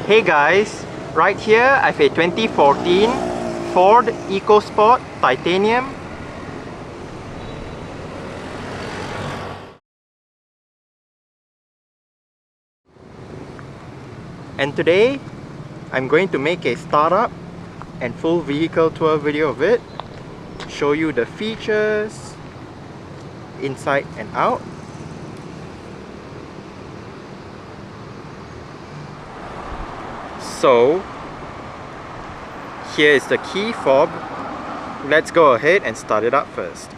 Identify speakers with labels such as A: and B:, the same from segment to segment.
A: Hey guys, right here I have a 2014 Ford EcoSport Titanium. And today I'm going to make a startup and full vehicle tour video of it, show you the features inside and out. So here is the key fob. Let's go ahead and start it up first.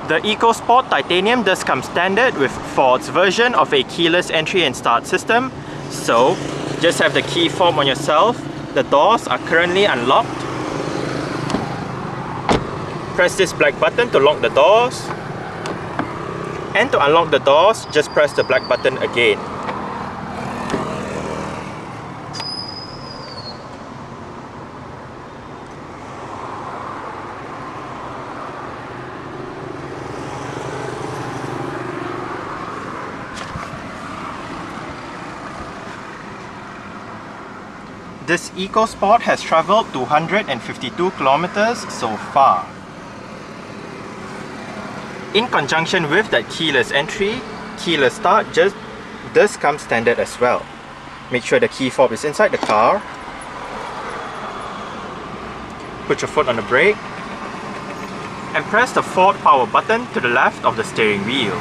A: The EcoSport Titanium does come standard with Ford's version of a keyless entry and start system. So just have the key fob on yourself. The doors are currently unlocked. Press this black button to lock the doors. And to unlock the doors, just press the black button again. This EcoSport has traveled 252 kilometers so far. In conjunction with that keyless entry, keyless start just does come standard as well. Make sure the key fob is inside the car. Put your foot on the brake and press the Ford power button to the left of the steering wheel.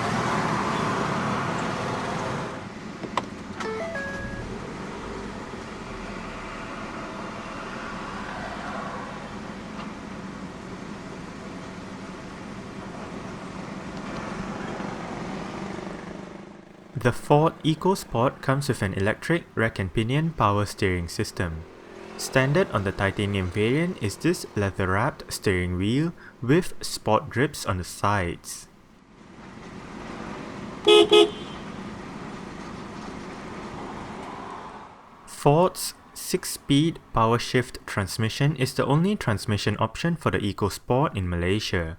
A: The Ford EcoSport comes with an electric rack and pinion power steering system. Standard on the Titanium variant is this leather-wrapped steering wheel with sport grips on the sides. Ford's 6-speed power shift transmission is the only transmission option for the EcoSport in Malaysia.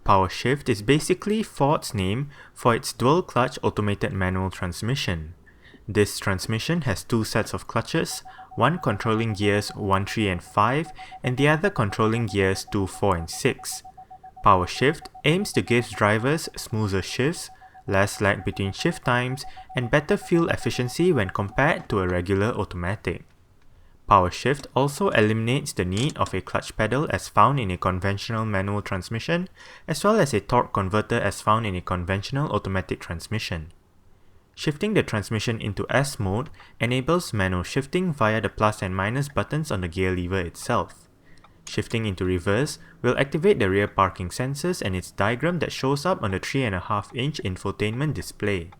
A: Power shift is basically Ford's name for its dual-clutch automated manual transmission. This transmission has two sets of clutches, one controlling gears 1, 3 and 5 and the other controlling gears 2, 4 and 6. Power shift aims to give drivers smoother shifts, less lag between shift times and better fuel efficiency when compared to a regular automatic. Power shift also eliminates the need of a clutch pedal as found in a conventional manual transmission, as well as a torque converter as found in a conventional automatic transmission. Shifting the transmission into S mode enables manual shifting via the plus and minus buttons on the gear lever itself. Shifting into reverse will activate the rear parking sensors and its diagram that shows up on the 3.5-inch infotainment display.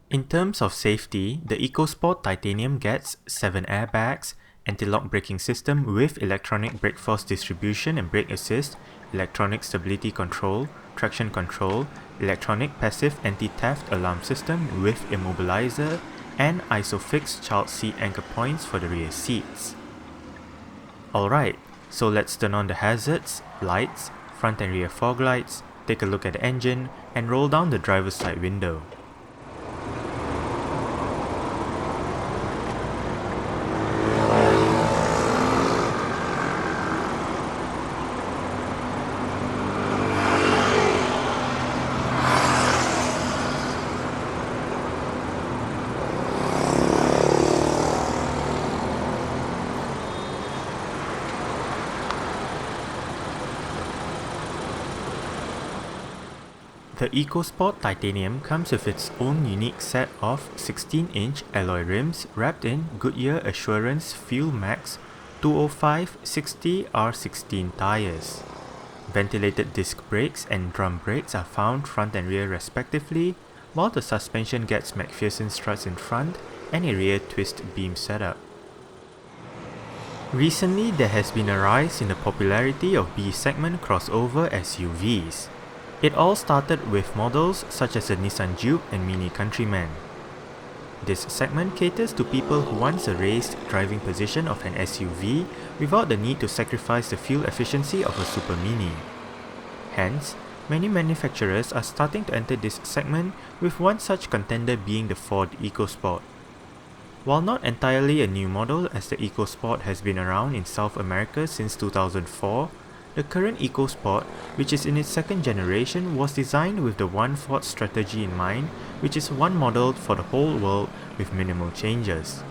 A: In terms of safety, the EcoSport Titanium gets 7 airbags, anti-lock braking system with electronic brake force distribution and brake assist, electronic stability control, traction control, electronic passive anti-theft alarm system with immobilizer, and ISOFIX child seat anchor points for the rear seats. Alright, so let's turn on the hazards, lights, front and rear fog lights, take a look at the engine, and roll down the driver's side window. The EcoSport Titanium comes with its own unique set of 16-inch alloy rims wrapped in Goodyear Assurance Fuel Max 205/60 R16 tires. Ventilated disc brakes and drum brakes are found front and rear respectively, while the suspension gets McPherson struts in front and a rear twist beam setup. Recently, there has been a rise in the popularity of B-segment crossover SUVs. It all started with models such as the Nissan Juke and Mini Countryman. This segment caters to people who want a raised driving position of an SUV without the need to sacrifice the fuel efficiency of a Super Mini. Hence, many manufacturers are starting to enter this segment, with one such contender being the Ford EcoSport. While not entirely a new model, as the EcoSport has been around in South America since 2004, the current EcoSport, which is in its second generation, was designed with the One Ford strategy in mind, which is one model for the whole world with minimal changes.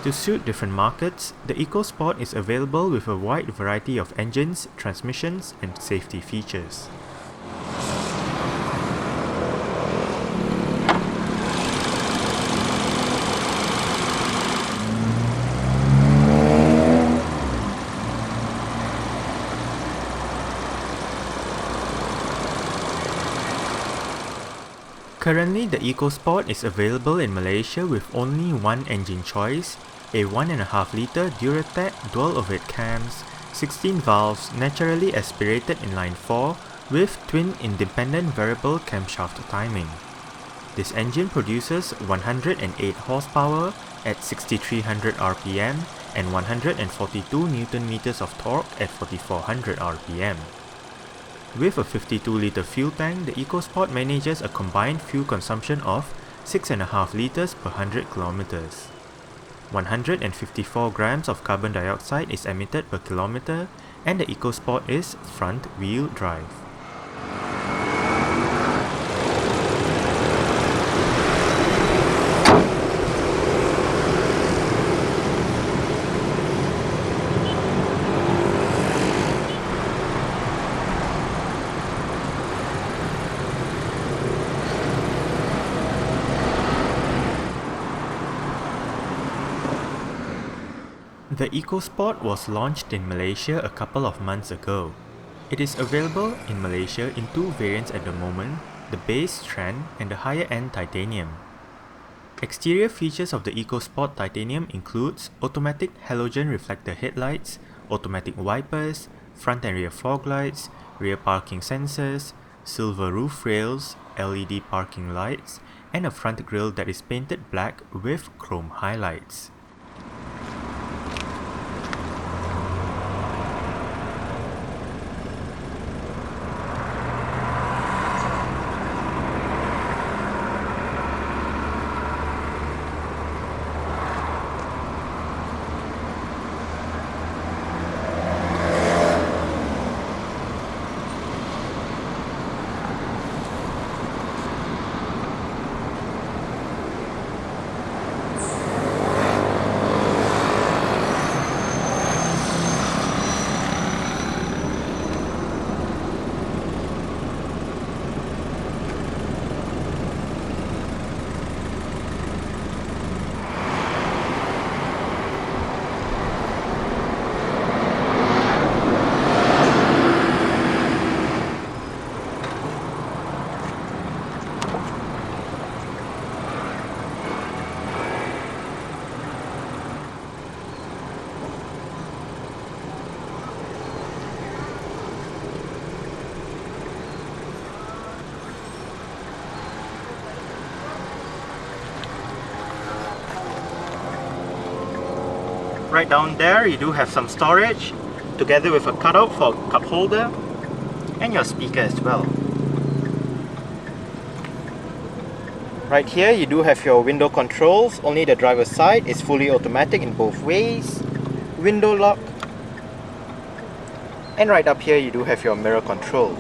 A: To suit different markets, the EcoSport is available with a wide variety of engines, transmissions, and safety features. Currently, the EcoSport is available in Malaysia with only one engine choice, a 1.5-litre Duratec dual-overhead cams, 16 valves naturally aspirated inline 4 with twin independent variable camshaft timing. This engine produces 108 horsepower at 6300 rpm and 142 Nm of torque at 4400 rpm. With a 52-litre fuel tank, the EcoSport manages a combined fuel consumption of 6.5 litres per 100 kilometers. 154 grams of carbon dioxide is emitted per kilometer, and the EcoSport is front-wheel drive. The EcoSport was launched in Malaysia a couple of months ago. It is available in Malaysia in two variants at the moment, the base Trend and the higher-end Titanium. Exterior features of the EcoSport Titanium includes automatic halogen reflector headlights, automatic wipers, front and rear fog lights, rear parking sensors, silver roof rails, LED parking lights, and a front grille that is painted black with chrome highlights. Right down there you do have some storage, together with a cutout for a cup holder and your speaker as well. Right here you do have your window controls, only the driver's side is fully automatic in both ways, window lock, and right up here you do have your mirror controls.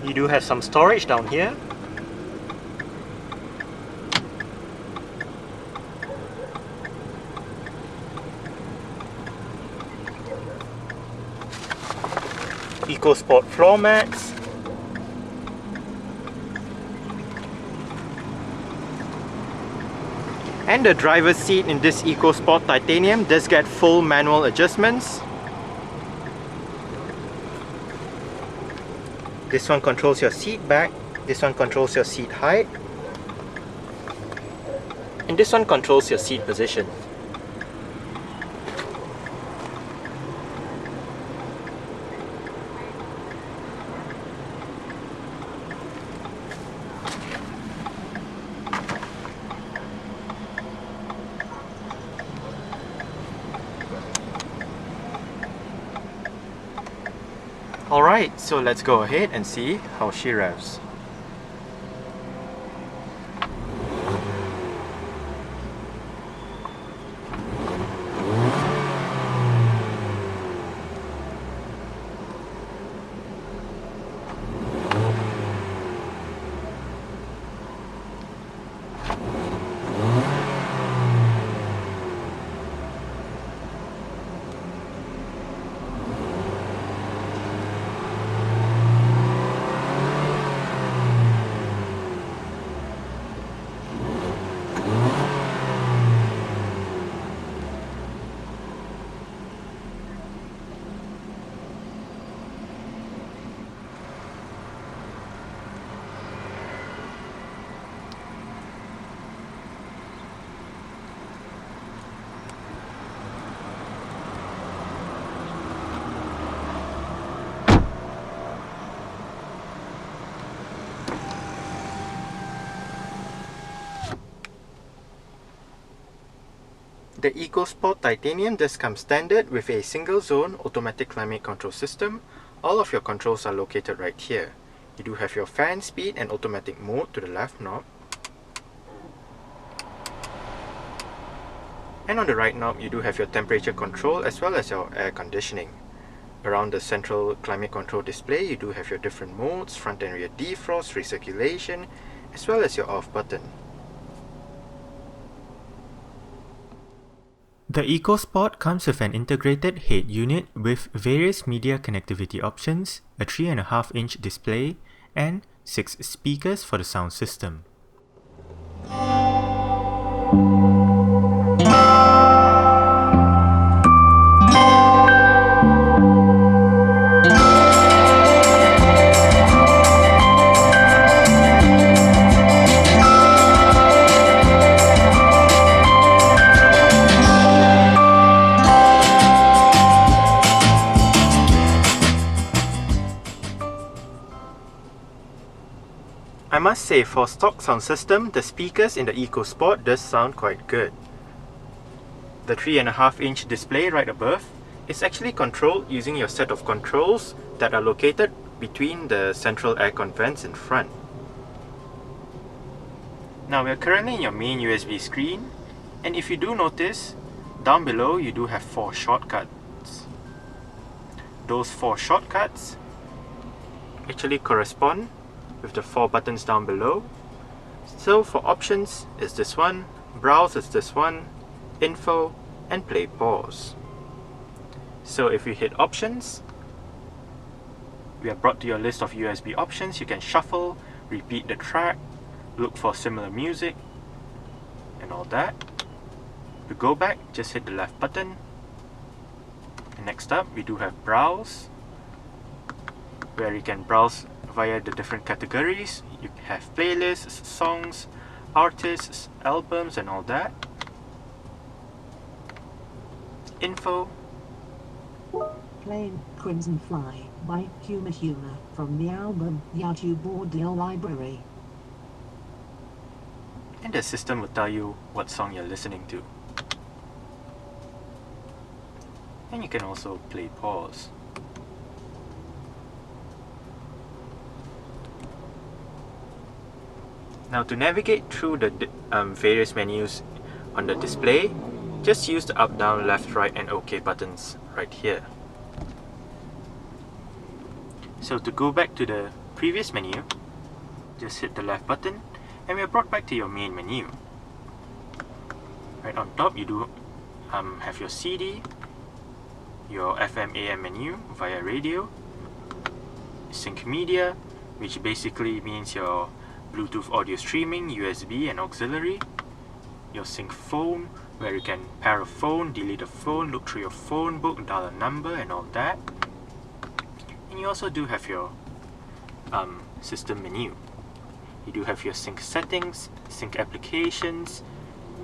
A: You do have some storage down here. EcoSport floor mats. And the driver's seat in this EcoSport Titanium does get full manual adjustments. This one controls your seat back, this one controls your seat height, and this one controls your seat position. Alright, so let's go ahead and see how she revs. The EcoSport Titanium does come standard with a single zone automatic climate control system. All of your controls are located right here. You do have your fan speed and automatic mode to the left knob. And on the right knob you do have your temperature control as well as your air conditioning. Around the central climate control display you do have your different modes, front and rear defrost, recirculation, as well as your off button. The EcoSport comes with an integrated head unit with various media connectivity options, a 3.5-inch display, and 6 speakers for the sound system. I must say, for stock sound system, the speakers in the EcoSport does sound quite good. The 3.5-inch display right above is actually controlled using your set of controls that are located between the central aircon vents in front. Now we are currently in your main USB screen, and if you do notice, down below you do have 4 shortcuts. Those 4 shortcuts actually correspond with the 4 buttons down below. So for options is this one, browse is this one, info, and play pause. So if you hit options, we are brought to your list of USB options. You can shuffle, repeat the track, look for similar music, and all that. To go back, just hit the left button. And next up, we do have browse, where you can browse via the different categories. You have playlists, songs, artists, albums, and all that. Info.
B: Playing Crimson Fly by Humor from the album YouTube Audio Library.
A: And the system will tell you what song you're listening to. And you can also play pause. Now to navigate through the various menus on the display, just use the up, down, left, right, and OK buttons right here. So to go back to the previous menu, just hit the left button and we are brought back to your main menu. Right on top you do have your CD, your FM AM menu via radio, sync media, which basically means your Bluetooth audio streaming, USB and auxiliary, your sync phone, where you can pair a phone, delete a phone, look through your phone book, dial a number and all that. And you also do have your system menu. You do have your sync settings, sync applications,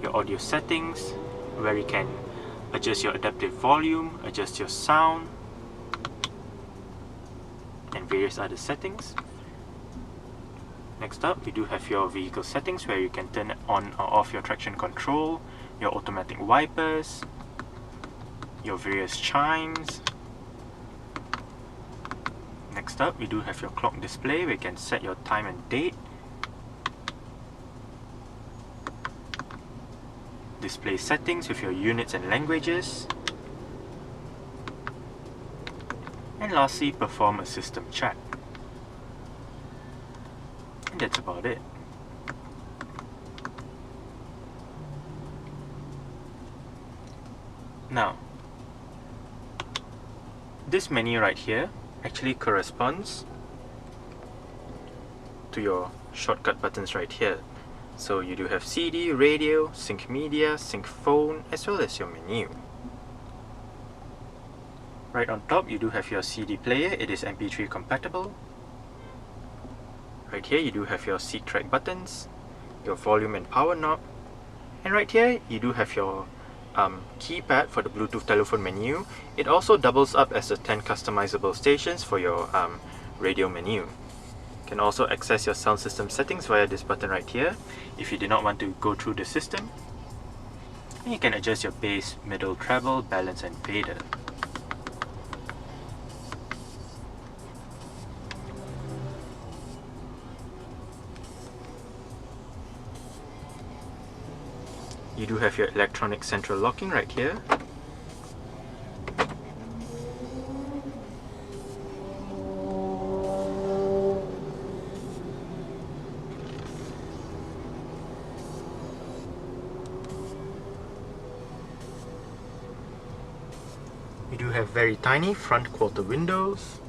A: your audio settings, where you can adjust your adaptive volume, adjust your sound, and various other settings. Next up, we do have your vehicle settings, where you can turn on or off your traction control, your automatic wipers, your various chimes. Next up, we do have your clock display, where you can set your time and date. Display settings with your units and languages. And lastly, perform a system check. And that's about it. Now, this menu right here actually corresponds to your shortcut buttons right here. So you do have CD, radio, sync media, sync phone, as well as your menu. Right on top, you do have your CD player. It is MP3 compatible. Right here, you do have your seat track buttons, your volume and power knob. And right here, you do have your keypad for the Bluetooth telephone menu. It also doubles up as the 10 customizable stations for your radio menu. You can also access your sound system settings via this button right here if you do not want to go through the system. And you can adjust your bass, middle, treble, balance and fader. You do have your electronic central locking right here. You do have very tiny front quarter windows.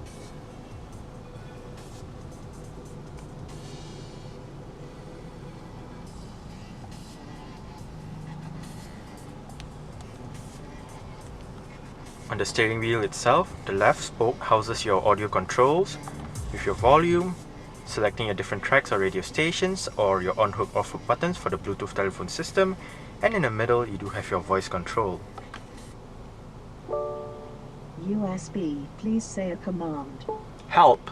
A: On the steering wheel itself, the left spoke houses your audio controls with your volume, selecting your different tracks or radio stations, or your on-hook off-hook buttons for the Bluetooth telephone system, and in the middle you do have your voice control.
B: USB, please say a command.
A: Help!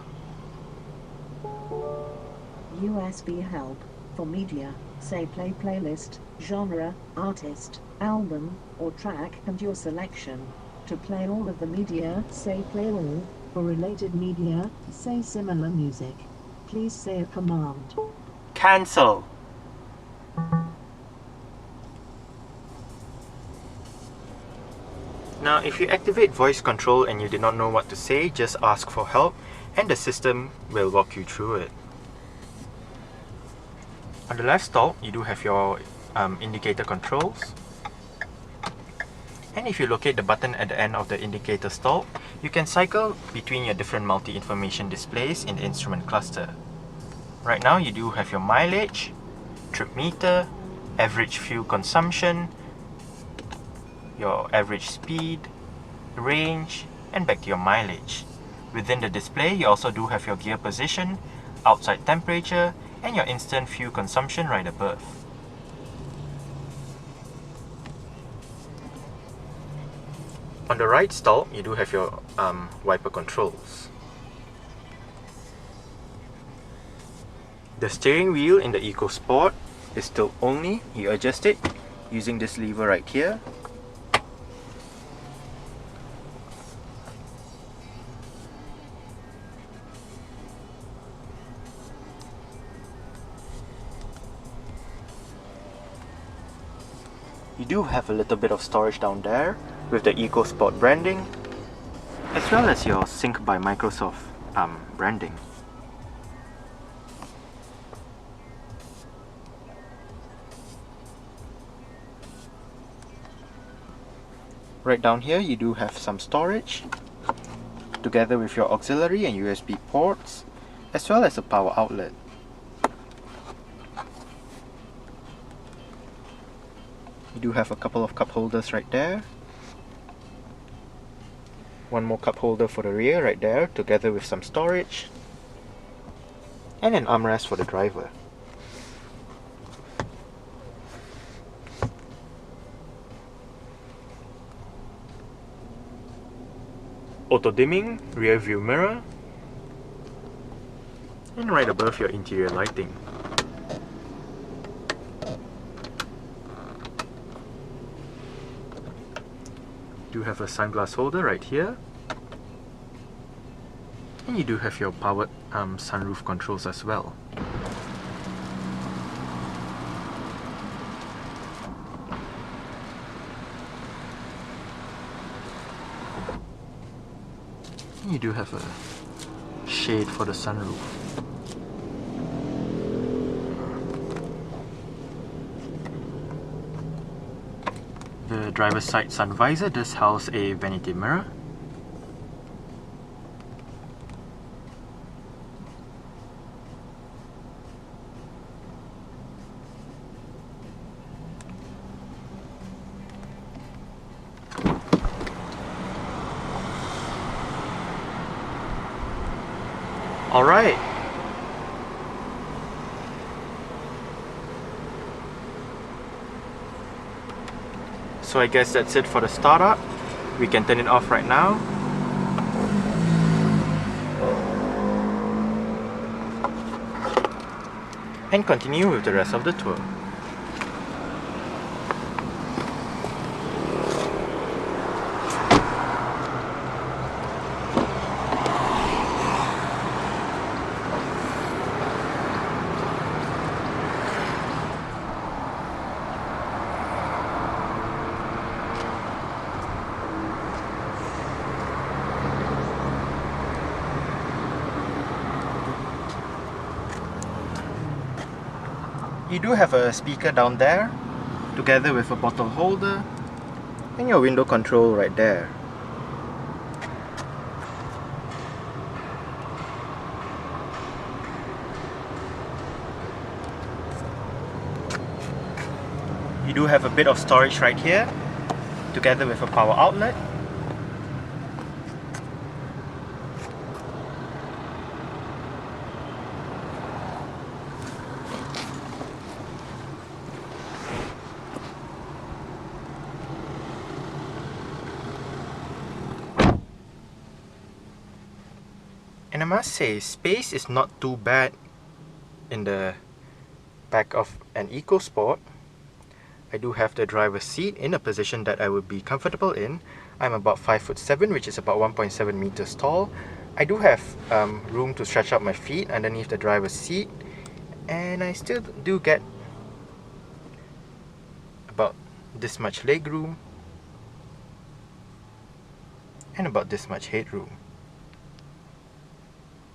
B: USB help. For media, say play playlist, genre, artist, album, or track and your selection. To play all of the media, say play all. For related media, say similar music. Please say a command.
A: Cancel! Now, if you activate voice control and you do not know what to say, just ask for help and the system will walk you through it. On the left stop, you do have your indicator controls. And if you locate the button at the end of the indicator stop, you can cycle between your different multi-information displays in the instrument cluster. Right now, you do have your mileage, trip meter, average fuel consumption, your average speed, range, and back to your mileage. Within the display, you also do have your gear position, outside temperature, and your instant fuel consumption right above. On the right stop, you do have your wiper controls. The steering wheel in the EcoSport is tilt only. You adjust it using this lever right here. You do have a little bit of storage down there with the EcoSport branding, as well as your Sync by Microsoft branding. Right down here you do have some storage, together with your auxiliary and USB ports, as well as a power outlet. You do have a couple of cup holders right there. One more cup holder for the rear right there, together with some storage. and an armrest for the driver. Auto dimming rear view mirror, and right above your interior lighting. You have a sunglass holder right here, and you do have your powered sunroof controls as well. And you do have a shade for the sunroof. The driver's side sun visor does house a vanity mirror. Alright. So I guess that's it for the startup. We can turn it off right now. And continue with the rest of the tour. You do have a speaker down there, together with a bottle holder, and your window control right there. You do have a bit of storage right here, together with a power outlet. And I must say, space is not too bad in the back of an EcoSport. I do have the driver's seat in a position that I would be comfortable in. I'm about 5'7", which is about 1.7 meters tall. I do have room to stretch out my feet underneath the driver's seat, and I still do get about this much leg room and about this much headroom.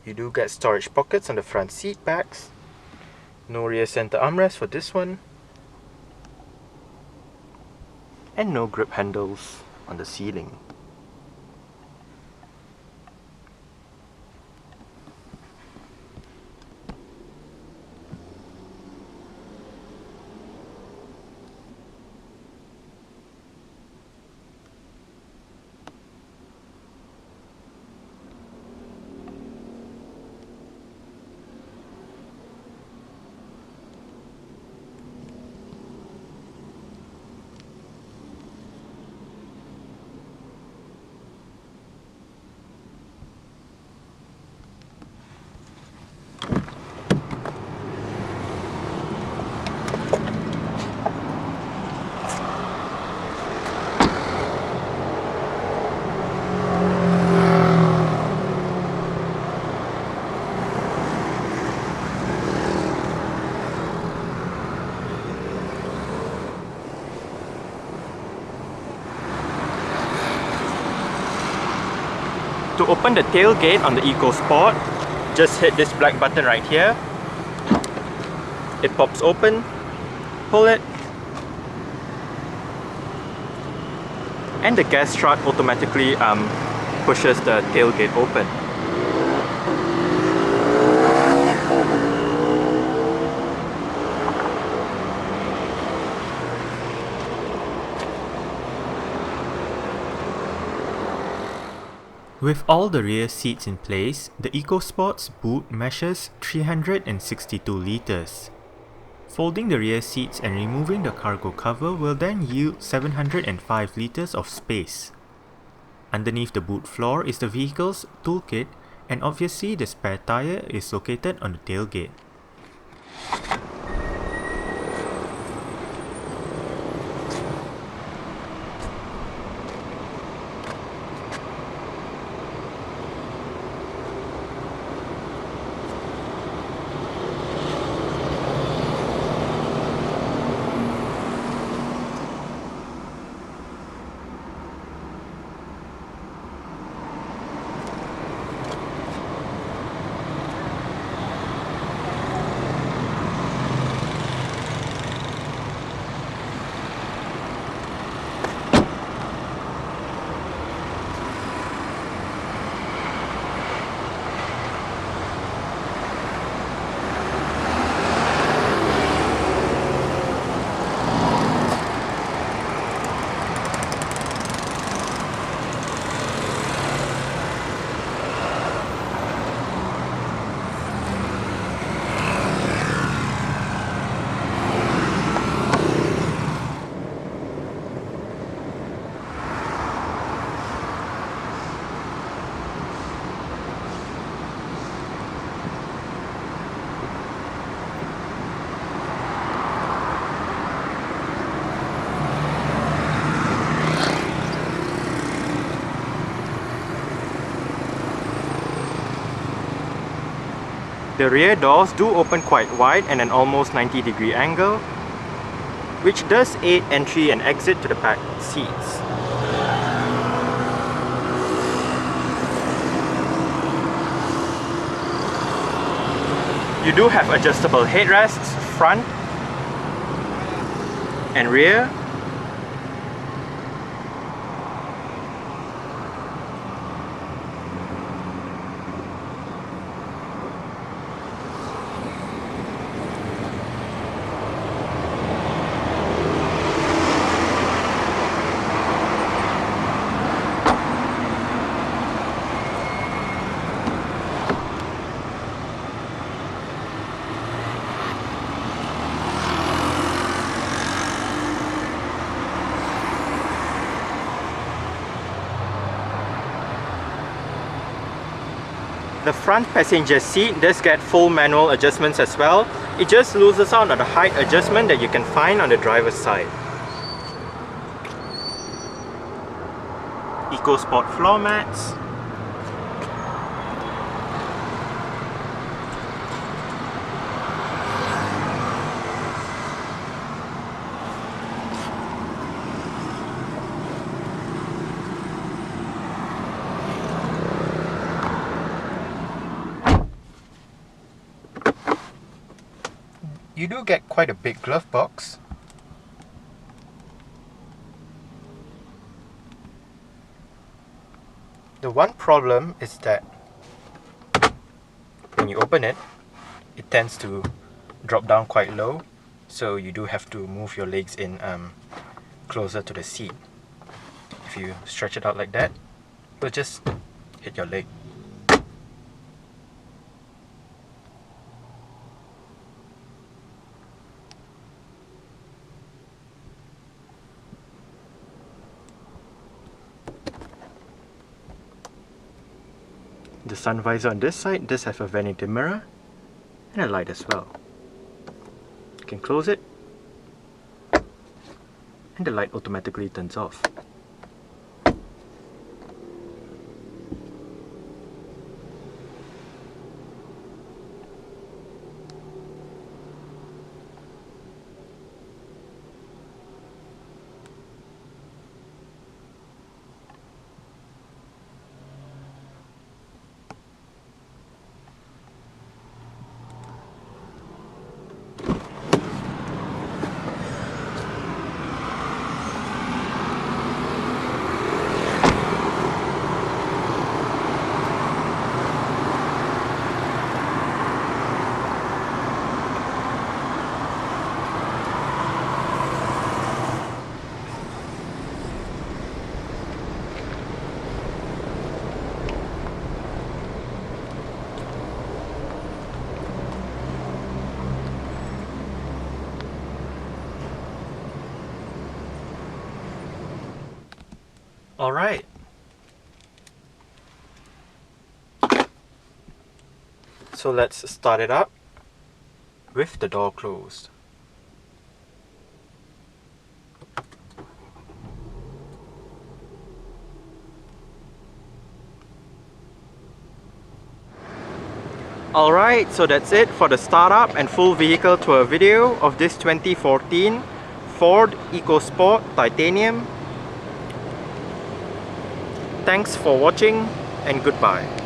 A: You do get storage pockets on the front seat backs. No rear center armrest for this one. And no grip handles on the ceiling. To open the tailgate on the EcoSport, just hit this black button right here. It pops open, pull it, and the gas strut automatically pushes the tailgate open. With all the rear seats in place, the EcoSport's boot measures 362 litres. Folding the rear seats and removing the cargo cover will then yield 705 litres of space. Underneath the boot floor is the vehicle's toolkit, and obviously the spare tyre is located on the tailgate. The rear doors do open quite wide and an almost 90-degree angle, which does aid entry and exit to the back seats. You do have adjustable headrests, front and rear. The front passenger seat does get full manual adjustments as well. It just loses out on the height adjustment that you can find on the driver's side. EcoSport floor mats. You do get quite a big glove box. The one problem is that when you open it, it tends to drop down quite low, so you do have to move your legs in closer to the seat. If you stretch it out like that, it'll just hit your leg. The sun visor on this side does have a vanity mirror and a light as well. You can close it and the light automatically turns off. Alright. So let's start it up with the door closed. Alright, so that's it for the startup and full vehicle tour video of this 2014 Ford EcoSport Titanium. Thanks for watching and goodbye.